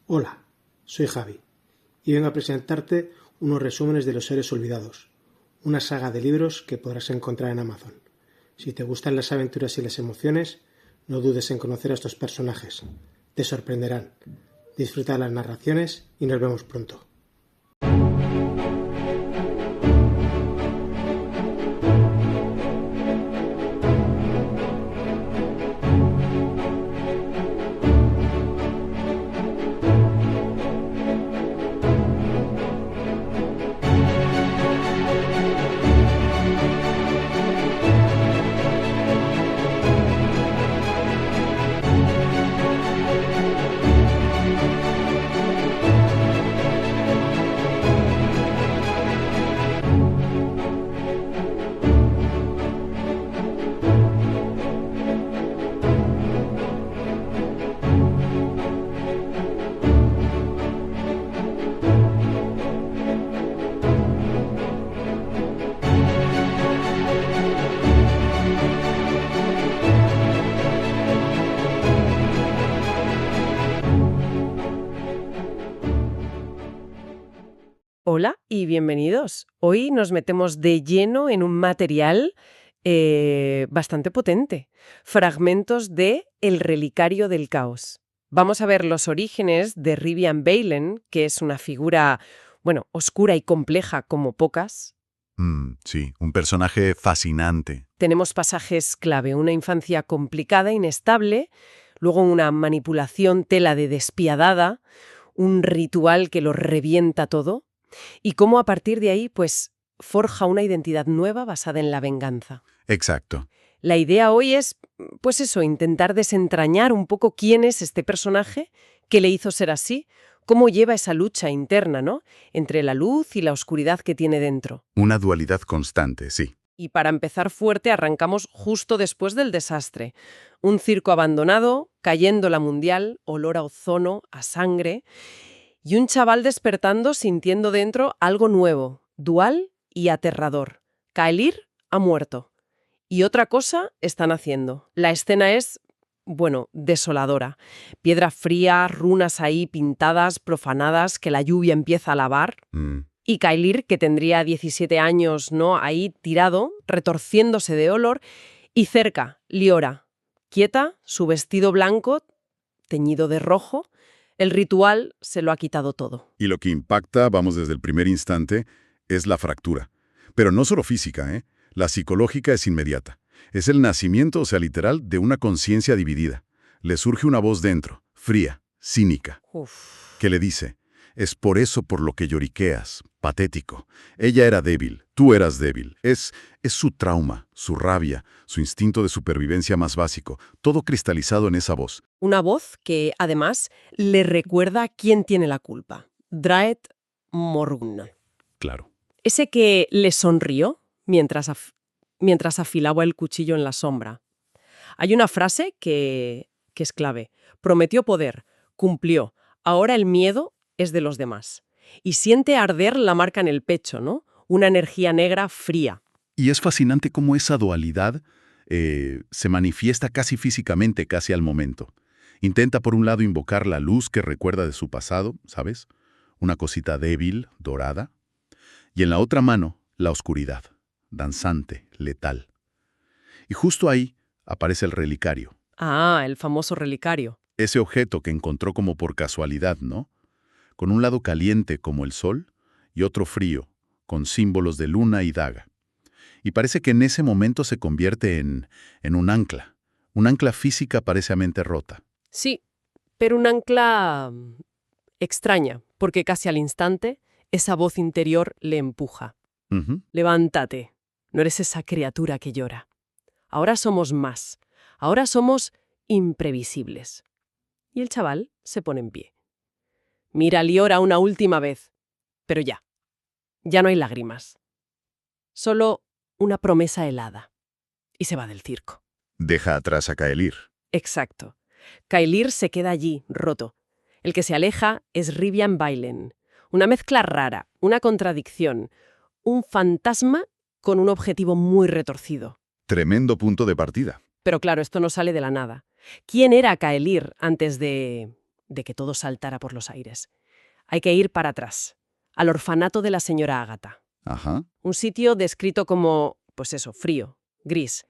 Hola, soy Javi y vengo a presentarte unos resúmenes de Los Héroes Olvidados, una saga de libros que podrás encontrar en Amazon. Si te gustan las aventuras y las emociones, no dudes en conocer a estos personajes. Te sorprenderán. Disfruta las narraciones y nos vemos pronto. Hola y bienvenidos. Hoy nos metemos de lleno en un material bastante potente. Fragmentos de El Relicario del Caos. Vamos a ver los orígenes de Rivian Baylen, que es una figura, oscura y compleja como pocas. Sí, un personaje fascinante. Tenemos pasajes clave, una infancia complicada, inestable, luego una manipulación tela de despiadada, un ritual que lo revienta todo. Y cómo a partir de ahí, forja una identidad nueva basada en la venganza. Exacto. La idea hoy es, intentar desentrañar un poco quién es este personaje, qué le hizo ser así, cómo lleva esa lucha interna, ¿no?, entre la luz y la oscuridad que tiene dentro. Una dualidad constante, sí. Y para empezar fuerte, arrancamos justo después del desastre. Un circo abandonado, cayendo la mundial, olor a ozono, a sangre, y un chaval despertando sintiendo dentro algo nuevo, dual y aterrador. Kaelir ha muerto. Y otra cosa están haciendo. La escena es, desoladora. Piedra fría, runas ahí pintadas, profanadas, que la lluvia empieza a lavar. Y Kaelir, que tendría 17 años, ¿no?, ahí tirado, retorciéndose de olor. Y cerca, Liora, quieta, su vestido blanco, teñido de rojo. El ritual se lo ha quitado todo. Y lo que impacta, vamos desde el primer instante, es la fractura. Pero no solo física, ¿eh? La psicológica es inmediata. Es el nacimiento, literal, de una conciencia dividida. Le surge una voz dentro, fría, cínica, que le dice: es por eso por lo que lloriqueas, patético. Ella era débil, tú eras débil. Es su trauma, su rabia, su instinto de supervivencia más básico, todo cristalizado en esa voz. Una voz que, además, le recuerda quién tiene la culpa. Draed Morgun. Claro. Ese que le sonrió mientras afilaba el cuchillo en la sombra. Hay una frase que es clave. Prometió poder, cumplió. Ahora el miedo es de los demás. Y siente arder la marca en el pecho, ¿no? Una energía negra fría. Y es fascinante cómo esa dualidad se manifiesta casi físicamente, casi al momento. Intenta por un lado invocar la luz que recuerda de su pasado, ¿sabes? Una cosita débil, dorada. Y en la otra mano, la oscuridad, danzante, letal. Y justo ahí aparece el relicario. Ah, el famoso relicario. Ese objeto que encontró como por casualidad, ¿no? Con un lado caliente como el sol y otro frío, con símbolos de luna y daga. Y parece que en ese momento se convierte en un ancla física parecidamente rota. Sí, pero un ancla extraña, porque casi al instante esa voz interior le empuja. Levántate, no eres esa criatura que llora. Ahora somos más, ahora somos imprevisibles. Y el chaval se pone en pie. Mira a Liora una última vez, pero ya no hay lágrimas. Solo una promesa helada. Y se va del circo. Deja atrás a Kaelir. Exacto. Kaelir se queda allí, roto. El que se aleja es Rivian Baylen. Una mezcla rara, una contradicción, un fantasma con un objetivo muy retorcido. Tremendo punto de partida. Pero claro, esto no sale de la nada. ¿Quién era Kaelir antes de de que todo saltara por los aires. Hay que ir para atrás, al orfanato de la señora Ágata. Ajá. Un sitio descrito como, pues eso, frío, gris.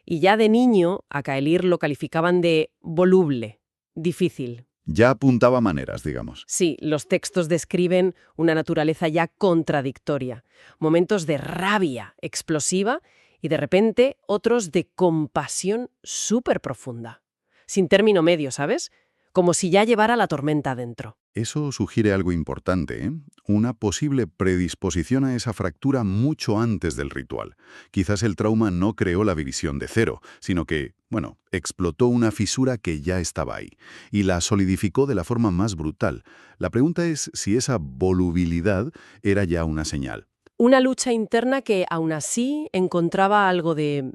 Y ya de niño a Caelir lo calificaban de voluble, difícil. Ya apuntaba maneras, digamos. Sí, los textos describen una naturaleza ya contradictoria, momentos de rabia explosiva y de repente otros de compasión súper profunda. Sin término medio, ¿sabes? Como si ya llevara la tormenta adentro. Eso sugiere algo importante, ¿eh? Una posible predisposición a esa fractura mucho antes del ritual. Quizás el trauma no creó la división de cero, sino que, bueno, explotó una fisura que ya estaba ahí y la solidificó de la forma más brutal. La pregunta es si esa volubilidad era ya una señal. Una lucha interna que aún así encontraba algo de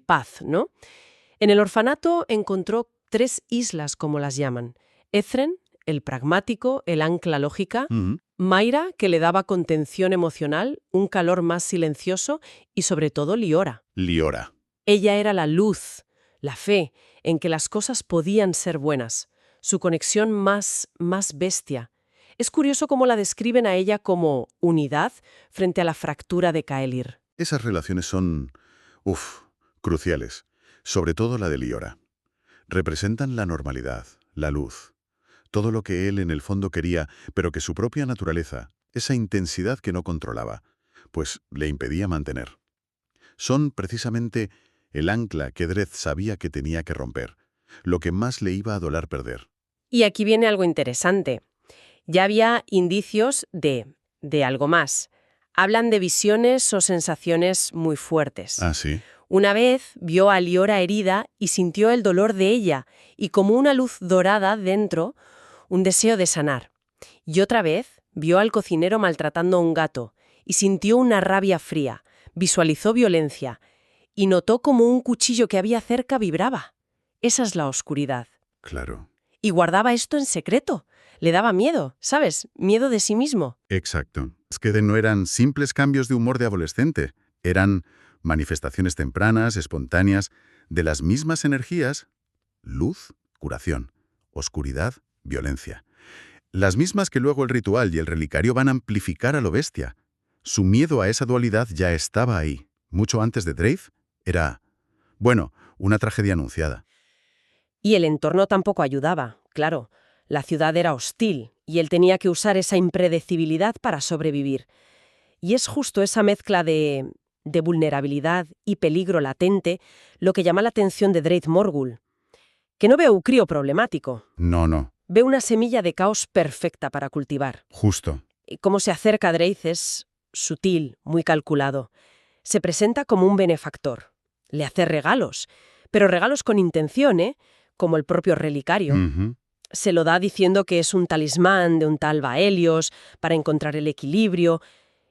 paz, ¿no? En el orfanato encontró 3 islas, como las llaman. Ethren, el pragmático, el ancla lógica. Ujú. Mayra, que le daba contención emocional, un calor más silencioso. Y sobre todo Liora. Liora. Ella era la luz, la fe en que las cosas podían ser buenas. Su conexión más bestia. Es curioso cómo la describen a ella como unidad frente a la fractura de Caelir. Esas relaciones son, cruciales. Sobre todo la de Liora. Representan la normalidad, la luz. Todo lo que él en el fondo quería, pero que su propia naturaleza, esa intensidad que no controlaba, pues le impedía mantener. Son precisamente el ancla que Dredd sabía que tenía que romper, lo que más le iba a doler perder. Y aquí viene algo interesante. Ya había indicios de algo más. Hablan de visiones o sensaciones muy fuertes. Ah, sí. Una vez vio a Liora herida y sintió el dolor de ella y como una luz dorada dentro, un deseo de sanar. Y otra vez vio al cocinero maltratando a un gato y sintió una rabia fría, visualizó violencia y notó como un cuchillo que había cerca vibraba. Esa es la oscuridad. Claro. Y guardaba esto en secreto. Le daba miedo, ¿sabes? Miedo de sí mismo. Exacto. Es que no eran simples cambios de humor de adolescente, eran manifestaciones tempranas, espontáneas, de las mismas energías: luz, curación; oscuridad, violencia. Las mismas que luego el ritual y el relicario van a amplificar a lo bestia. Su miedo a esa dualidad ya estaba ahí. Mucho antes de Dreyf, era, bueno, una tragedia anunciada. Y el entorno tampoco ayudaba, claro. La ciudad era hostil y él tenía que usar esa impredecibilidad para sobrevivir. Y es justo esa mezcla de vulnerabilidad y peligro latente lo que llama la atención de Dredd Morgul. Que no ve a Ucrío problemático, No, ve una semilla de caos perfecta para cultivar. justo. Y cómo se acerca a Dredd es sutil, muy calculado. Se presenta como un benefactor. Le hace regalos, pero regalos con intención, ¿eh? Como el propio relicario. Ujú. Se lo da diciendo que es un talismán de un tal Baelios para encontrar el equilibrio,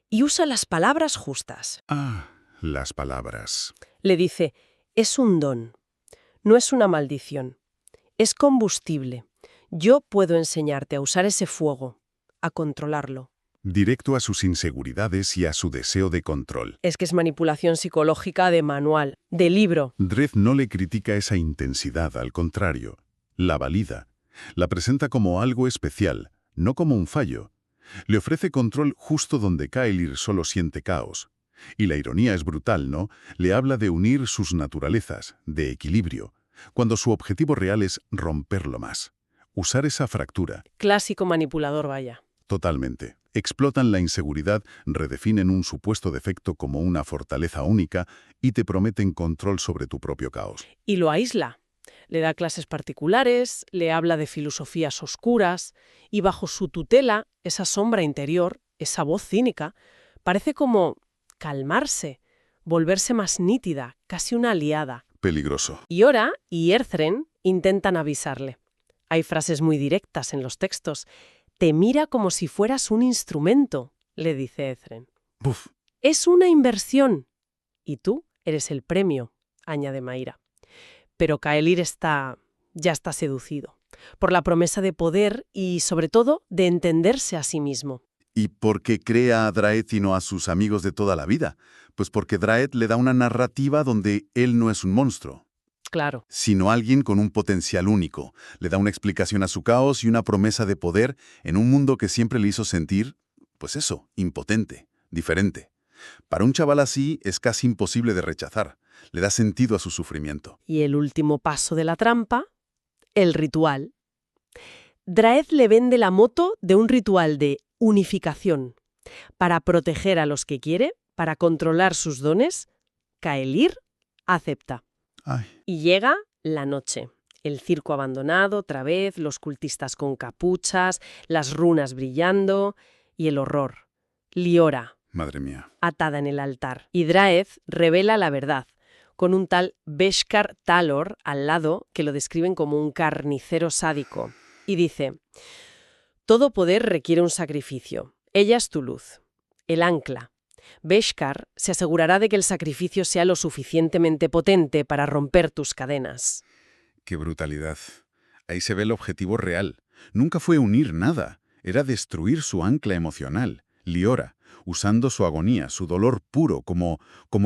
y usa las palabras justas. Ah, las palabras. Le dice, es un don, no es una maldición, es combustible. Yo puedo enseñarte a usar ese fuego, a controlarlo. Directo a sus inseguridades y a su deseo de control. Es que es manipulación psicológica de manual, de libro. Dredd no le critica esa intensidad, al contrario. La valida. La presenta como algo especial, no como un fallo. Le ofrece control justo donde Caelir solo siente caos. Y la ironía es brutal, ¿no? Le habla de unir sus naturalezas, de equilibrio, cuando su objetivo real es romperlo más. Usar esa fractura. Clásico manipulador, vaya. Totalmente. Explotan la inseguridad, redefinen un supuesto defecto como una fortaleza única y te prometen control sobre tu propio caos. Y lo aísla. Le da clases particulares, le habla de filosofías oscuras, y bajo su tutela, esa sombra interior, esa voz cínica, parece como calmarse, volverse más nítida, casi una aliada. Peligroso. Iora y Ethren intentan avisarle. Hay frases muy directas en los textos. Te mira como si fueras un instrumento, le dice Ethren. Buf. Es una inversión. Y tú eres el premio, añade Mayra. Pero Caelir ya está seducido por la promesa de poder y, sobre todo, de entenderse a sí mismo. ¿Y por qué crea a Dredd y no a sus amigos de toda la vida? Pues porque Dredd le da una narrativa donde él no es un monstruo. claro. sino alguien con un potencial único. Le da una explicación a su caos y una promesa de poder en un mundo que siempre le hizo sentir, pues eso, impotente, diferente. Para un chaval así es casi imposible de rechazar. Le da sentido a su sufrimiento. Y el último paso de la trampa, el ritual. Draed le vende la moto de un ritual de unificación. Para proteger a los que quiere, para controlar sus dones, Kaelir acepta. Ay, Y llega la noche. El circo abandonado, otra vez, los cultistas con capuchas, las runas brillando y el horror. Liora, madre mía. atada en el altar. Y Draed revela la verdad, con un tal Beskar Talor al lado que lo describen como un carnicero sádico. Y dice, todo poder requiere un sacrificio. Ella es tu luz, el ancla. Beskar se asegurará de que el sacrificio sea lo suficientemente potente para romper tus cadenas. Qué brutalidad. Ahí se ve el objetivo real. Nunca fue unir nada. Era destruir su ancla emocional, Liora, usando su agonía, su dolor puro como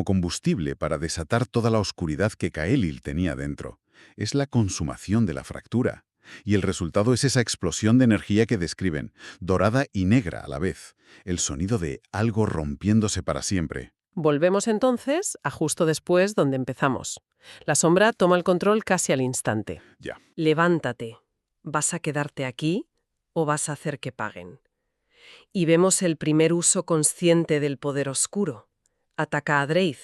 combustible para desatar toda la oscuridad que Kaelil tenía dentro. Es la consumación de la fractura. Y el resultado es esa explosión de energía que describen, dorada y negra a la vez. El sonido de algo rompiéndose para siempre. Volvemos entonces a justo después donde empezamos. La sombra toma el control casi al instante. Ya. Levántate. ¿Vas a quedarte aquí o vas a hacer que paguen? Y vemos el primer uso consciente del poder oscuro. Ataca a Draed,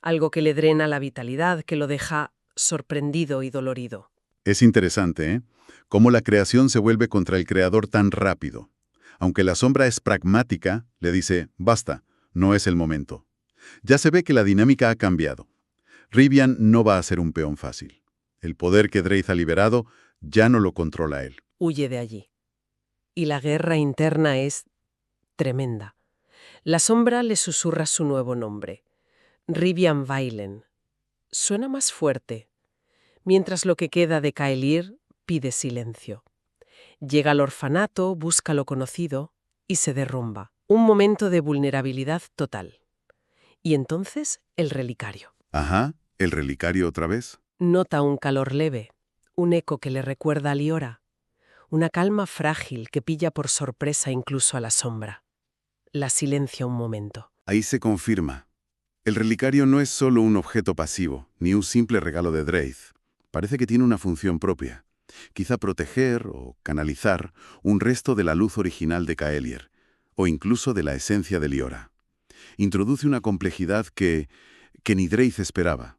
algo que le drena la vitalidad, que lo deja sorprendido y dolorido. Es interesante, ¿eh? Cómo la creación se vuelve contra el creador tan rápido. Aunque la sombra es pragmática, le dice, basta, no es el momento. Ya se ve que la dinámica ha cambiado. Rivian no va a ser un peón fácil. El poder que Draed ha liberado ya no lo controla él. Huye de allí. Y la guerra interna es tremenda. La sombra le susurra su nuevo nombre, Rivian Vailen. Suena más fuerte, mientras lo que queda de Kaelir pide silencio. Llega al orfanato, busca lo conocido y se derrumba. Un momento de vulnerabilidad total. Y entonces el relicario. Ajá, el relicario otra vez. Nota un calor leve, un eco que le recuerda a Liora, una calma frágil que pilla por sorpresa incluso a la sombra. La silencia un momento. Ahí se confirma. El relicario no es solo un objeto pasivo, ni un simple regalo de Draed. Parece que tiene una función propia. Quizá proteger o canalizar un resto de la luz original de Kaelir, o incluso de la esencia de Liora. Introduce una complejidad que ni Draed esperaba.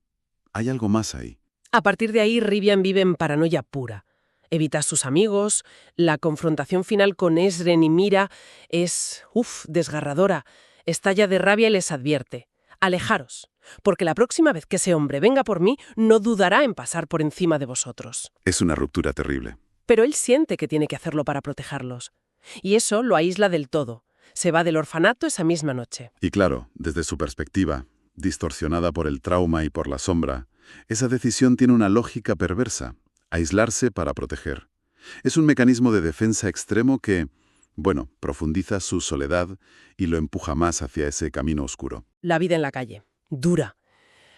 Hay algo más ahí. A partir de ahí, Rivian vive en paranoia pura. Evita a sus amigos, la confrontación final con Esren y Mira es, desgarradora. Estalla de rabia y les advierte. Alejaros, porque la próxima vez que ese hombre venga por mí, no dudará en pasar por encima de vosotros. Es una ruptura terrible. Pero él siente que tiene que hacerlo para protegerlos. Y eso lo aísla del todo. Se va del orfanato esa misma noche. Y claro, desde su perspectiva, distorsionada por el trauma y por la sombra, esa decisión tiene una lógica perversa, aislarse para proteger. Es un mecanismo de defensa extremo que, profundiza su soledad y lo empuja más hacia ese camino oscuro. La vida en la calle, dura.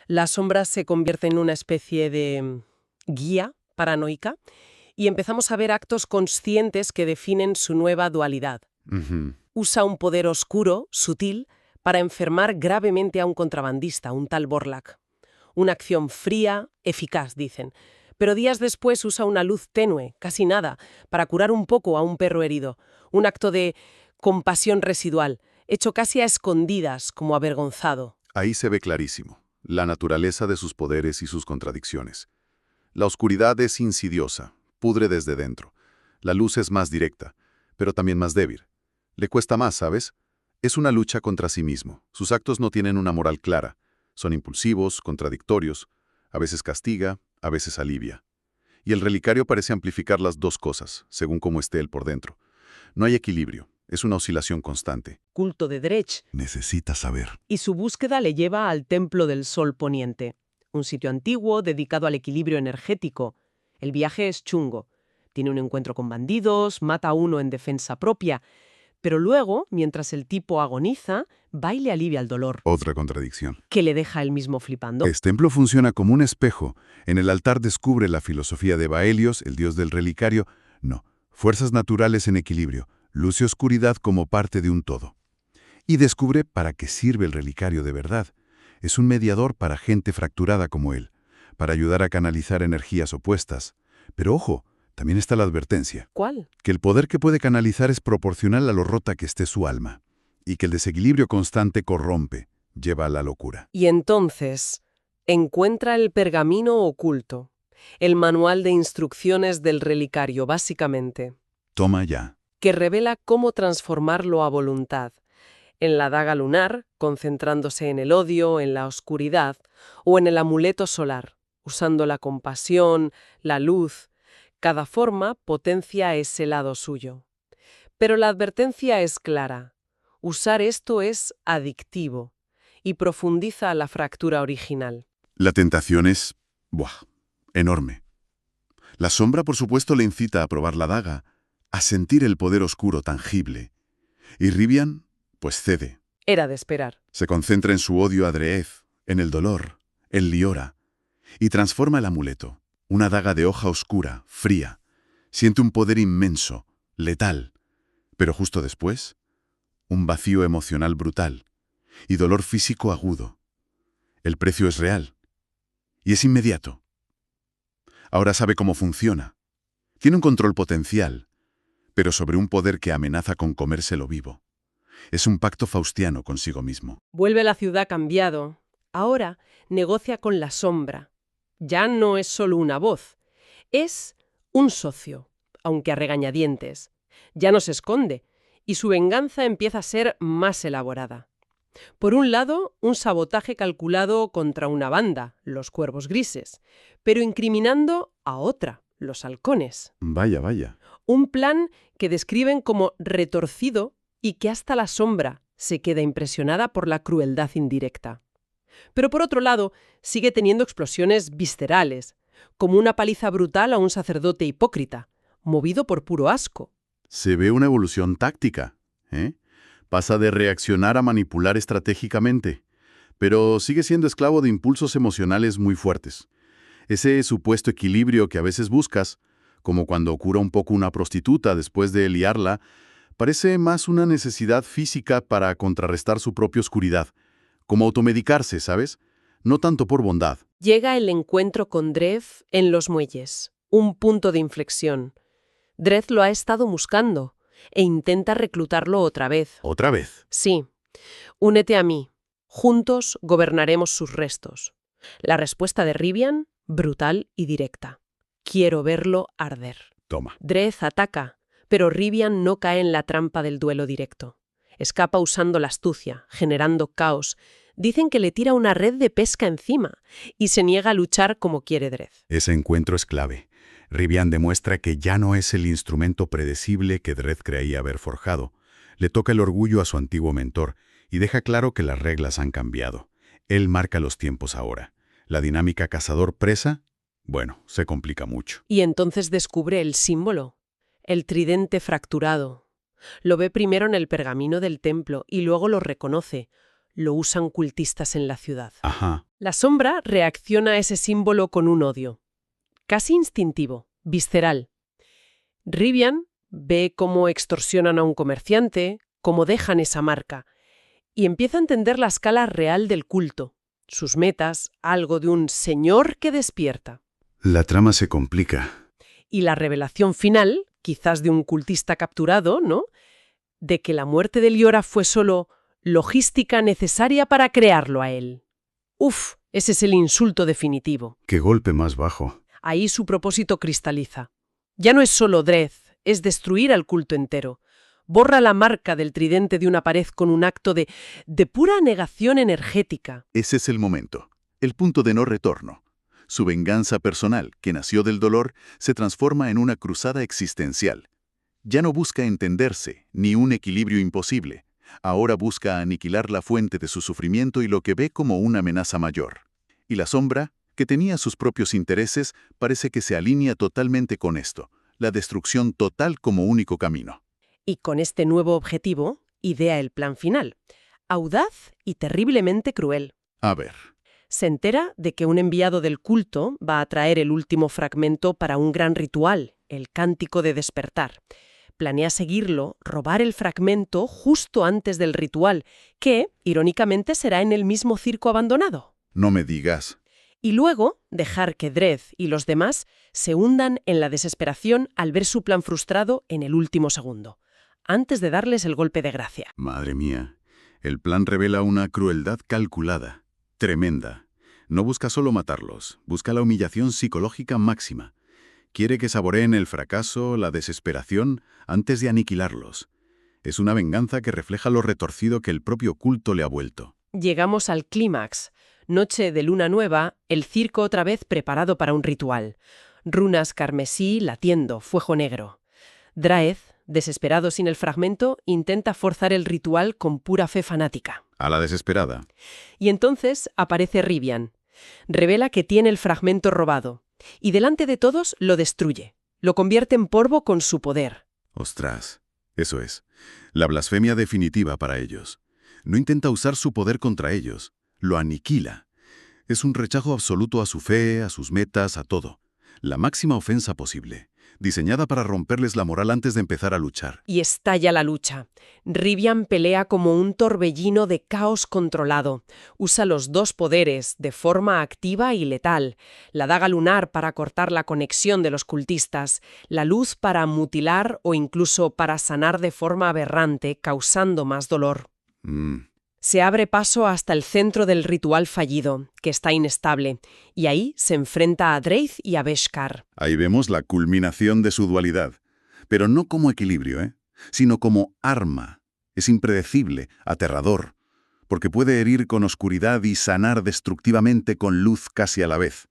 La sombra se convierte en una especie de guía paranoica y empezamos a ver actos conscientes que definen su nueva dualidad. Usa un poder oscuro, sutil, para enfermar gravemente a un contrabandista, un tal Borlak. Una acción fría, eficaz, dicen. Pero días después usa una luz tenue, casi nada, para curar un poco a un perro herido. Un acto de compasión residual, hecho casi a escondidas, como avergonzado. Ahí se ve clarísimo la naturaleza de sus poderes y sus contradicciones. La oscuridad es insidiosa, pudre desde dentro. La luz es más directa, pero también más débil. Le cuesta más, ¿sabes? Es una lucha contra sí mismo. Sus actos no tienen una moral clara. Son impulsivos, contradictorios. A veces castiga, a veces alivia. Y el relicario parece amplificar las dos cosas, según cómo esté él por dentro. No hay equilibrio. Es una oscilación constante. Culto de Drech. Necesita saber. Y su búsqueda le lleva al Templo del Sol Poniente, un sitio antiguo dedicado al equilibrio energético. El viaje es chungo. Tiene un encuentro con bandidos, mata a uno en defensa propia, Pero luego, mientras el tipo agoniza, va y le alivia el dolor, Otra contradicción. que le deja él mismo flipando. Este templo funciona como un espejo. En el altar descubre la filosofía de Baelios, el dios del relicario. No, fuerzas naturales en equilibrio, luz y oscuridad como parte de un todo. Y descubre para qué sirve el relicario de verdad. Es un mediador para gente fracturada como él, para ayudar a canalizar energías opuestas. Pero ojo, también está la advertencia, ¿Cuál? que el poder que puede canalizar es proporcional a lo rota que esté su alma, y que el desequilibrio constante corrompe, lleva a la locura. Y entonces encuentra el pergamino oculto, el manual de instrucciones del relicario, básicamente, Toma ya. que revela cómo transformarlo a voluntad, en la daga lunar, concentrándose en el odio, en la oscuridad, o en el amuleto solar, usando la compasión, la luz. Cada forma potencia ese lado suyo. Pero la advertencia es clara. Usar esto es adictivo y profundiza la fractura original. La tentación es, enorme. La sombra, por supuesto, le incita a probar la daga, a sentir el poder oscuro tangible. Y Rivian, pues cede. Era de esperar. Se concentra en su odio a Dreez, en el dolor, en Liora, y transforma el amuleto, una daga de hoja oscura, fría. Siente un poder inmenso, letal, pero justo después, un vacío emocional brutal y dolor físico agudo. El precio es real y es inmediato. Ahora sabe cómo funciona. Tiene un control potencial, pero sobre un poder que amenaza con comérselo vivo. Es un pacto faustiano consigo mismo. Vuelve a la ciudad cambiado. Ahora negocia con la sombra. Ya no es solo una voz. Es un socio, aunque a regañadientes. Ya no se esconde, y su venganza empieza a ser más elaborada. Por un lado, un sabotaje calculado contra una banda, los Cuervos Grises, pero incriminando a otra, los Halcones. Vaya, vaya. Un plan que describen como retorcido y que hasta la sombra se queda impresionada por la crueldad indirecta. Pero por otro lado, sigue teniendo explosiones viscerales, como una paliza brutal a un sacerdote hipócrita, movido por puro asco. Se ve una evolución táctica, ¿eh? Pasa de reaccionar a manipular estratégicamente, pero sigue siendo esclavo de impulsos emocionales muy fuertes. Ese supuesto equilibrio que a veces buscas, como cuando cura un poco una prostituta después de liarla, parece más una necesidad física para contrarrestar su propia oscuridad, como automedicarse, ¿sabes? No tanto por bondad. Llega el encuentro con Drev en los muelles, un punto de inflexión. Drev lo ha estado buscando e intenta reclutarlo otra vez. ¿Otra vez? Sí, únete a mí. Juntos gobernaremos sus restos. La respuesta de Rivian, brutal y directa. Quiero verlo arder. Toma. Drev ataca, pero Rivian no cae en la trampa del duelo directo. Escapa usando la astucia, generando caos. Dicen que le tira una red de pesca encima y se niega a luchar como quiere Drev. Ese encuentro es clave. Rivian demuestra que ya no es el instrumento predecible que Drev creía haber forjado. Le toca el orgullo a su antiguo mentor y deja claro que las reglas han cambiado. Él marca los tiempos ahora. La dinámica cazador-presa, bueno, se complica mucho. Y entonces descubre el símbolo, el tridente fracturado. Lo ve primero en el pergamino del templo y luego lo reconoce. Lo usan cultistas en la ciudad. Ajá. La sombra reacciona a ese símbolo con un odio. Casi instintivo, visceral. Rivian ve cómo extorsionan a un comerciante, cómo dejan esa marca, y empieza a entender la escala real del culto, sus metas, algo de un señor que despierta. La trama se complica. Y la revelación final, quizás de un cultista capturado, ¿no?, de que la muerte de Liora fue solo logística necesaria para crearlo a él. Uf, ese es el insulto definitivo. ¡Qué golpe más bajo! Ahí su propósito cristaliza. Ya no es solo Drev, es destruir al culto entero. Borra la marca del tridente de una pared con un acto de pura negación energética. Ese es el momento, el punto de no retorno. Su venganza personal, que nació del dolor, se transforma en una cruzada existencial. Ya no busca entenderse, ni un equilibrio imposible. Ahora busca aniquilar la fuente de su sufrimiento y lo que ve como una amenaza mayor. Y la sombra, que tenía sus propios intereses, parece que se alinea totalmente con esto, la destrucción total como único camino. Y con este nuevo objetivo, idea el plan final. Audaz y terriblemente cruel. A ver. Se entera de que un enviado del culto va a traer el último fragmento para un gran ritual, el Cántico de Despertar. Planea seguirlo, robar el fragmento justo antes del ritual, que, irónicamente, será en el mismo circo abandonado. No me digas. Y luego dejar que Dredd y los demás se hundan en la desesperación al ver su plan frustrado en el último segundo, antes de darles el golpe de gracia. Madre mía, el plan revela una crueldad calculada, tremenda. No busca solo matarlos, busca la humillación psicológica máxima. Quiere que saboreen el fracaso, la desesperación, antes de aniquilarlos. Es una venganza que refleja lo retorcido que el propio culto le ha vuelto. Llegamos al clímax. Noche de luna nueva, el circo otra vez preparado para un ritual. Runas carmesí latiendo, fuego negro. Dredd, desesperado sin el fragmento, intenta forzar el ritual con pura fe fanática. A la desesperada. Y entonces aparece Rivian. Revela que tiene el fragmento robado. Y delante de todos lo destruye. Lo convierte en polvo con su poder. Ostras, eso es. La blasfemia definitiva para ellos. No intenta usar su poder contra ellos. Lo aniquila. Es un rechazo absoluto a su fe, a sus metas, a todo. La máxima ofensa posible, diseñada para romperles la moral antes de empezar a luchar. Y estalla la lucha. Rivian pelea como un torbellino de caos controlado. Usa los dos poderes de forma activa y letal. La daga lunar para cortar la conexión de los cultistas, la luz para mutilar o incluso para sanar de forma aberrante, causando más dolor. Se abre paso hasta el centro del ritual fallido, que está inestable, y ahí se enfrenta a Dredd y a Beskar. Ahí vemos la culminación de su dualidad. Pero no como equilibrio, sino como arma. Es impredecible, aterrador, porque puede herir con oscuridad y sanar destructivamente con luz casi a la vez.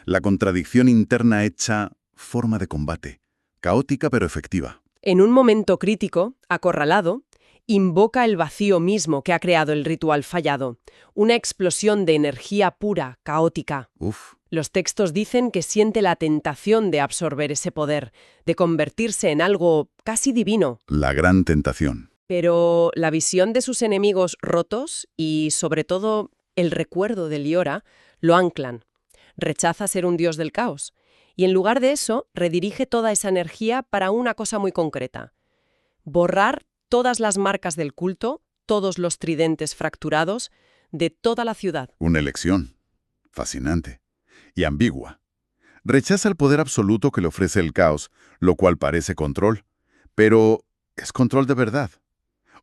La contradicción interna hecha forma de combate, caótica pero efectiva. En un momento crítico, acorralado, invoca el vacío mismo que ha creado el ritual fallado, una explosión de energía pura, caótica. Los textos dicen que siente la tentación de absorber ese poder, de convertirse en algo casi divino. La gran tentación. Pero la visión de sus enemigos rotos y, sobre todo, el recuerdo de Liora lo anclan. Rechaza ser un dios del caos. Y en lugar de eso, redirige toda esa energía para una cosa muy concreta. Borrar todas las marcas del culto, todos los tridentes fracturados, de toda la ciudad. Una elección. Fascinante. Y ambigua. Rechaza el poder absoluto que le ofrece el caos, lo cual parece control. Pero, ¿es control de verdad?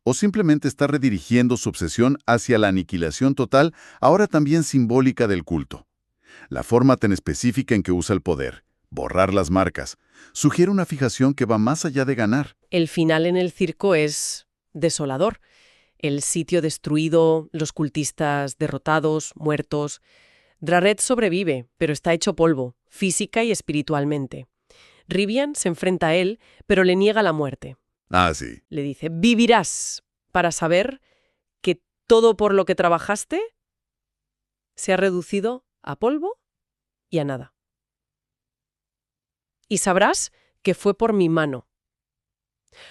¿O simplemente está redirigiendo su obsesión hacia la aniquilación total, ahora también simbólica del culto? La forma tan específica en que usa el poder, borrar las marcas, sugiere una fijación que va más allá de ganar. El final en el circo es desolador. El sitio destruido, los cultistas derrotados, muertos. Dredd sobrevive, pero está hecho polvo, física y espiritualmente. Rivian se enfrenta a él, pero le niega la muerte. Ah, sí. Le dice, vivirás, para saber que todo por lo que trabajaste se ha reducido a polvo y a nada. Y sabrás que fue por mi mano.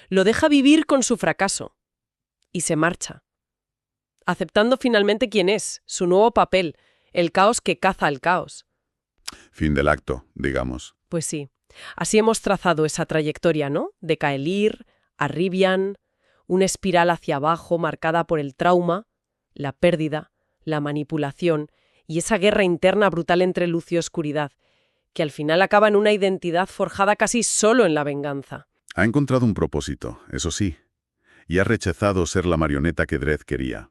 Lo deja vivir con su fracaso y se marcha, aceptando finalmente quién es, su nuevo papel, el caos que caza al caos. Fin del acto, digamos. Pues sí, así hemos trazado esa trayectoria, ¿no? De Caelir a Rivian, una espiral hacia abajo marcada por el trauma, la pérdida, la manipulación y esa guerra interna brutal entre luz y oscuridad, que al final acaba en una identidad forjada casi solo en la venganza. Ha encontrado un propósito, eso sí, y ha rechazado ser la marioneta que Dredd quería.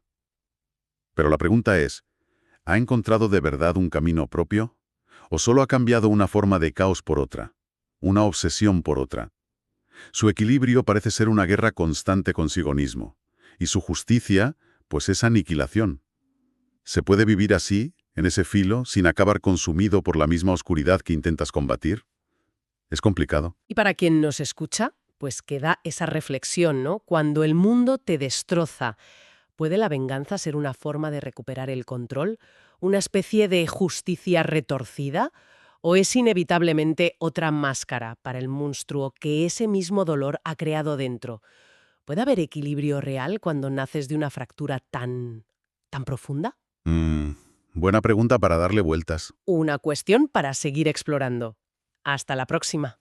Pero la pregunta es, ¿ha encontrado de verdad un camino propio? ¿O solo ha cambiado una forma de caos por otra? Una obsesión por otra. Su equilibrio parece ser una guerra constante consigo mismo, y su justicia, pues es aniquilación. ¿Se puede vivir así, en ese filo, sin acabar consumido por la misma oscuridad que intentas combatir? Es complicado. Y para quien nos escucha, pues queda esa reflexión, ¿no? Cuando el mundo te destroza, ¿puede la venganza ser una forma de recuperar el control? ¿Una especie de justicia retorcida? ¿O es inevitablemente otra máscara para el monstruo que ese mismo dolor ha creado dentro? ¿Puede haber equilibrio real cuando naces de una fractura tan profunda? Buena pregunta para darle vueltas. Una cuestión para seguir explorando. Hasta la próxima.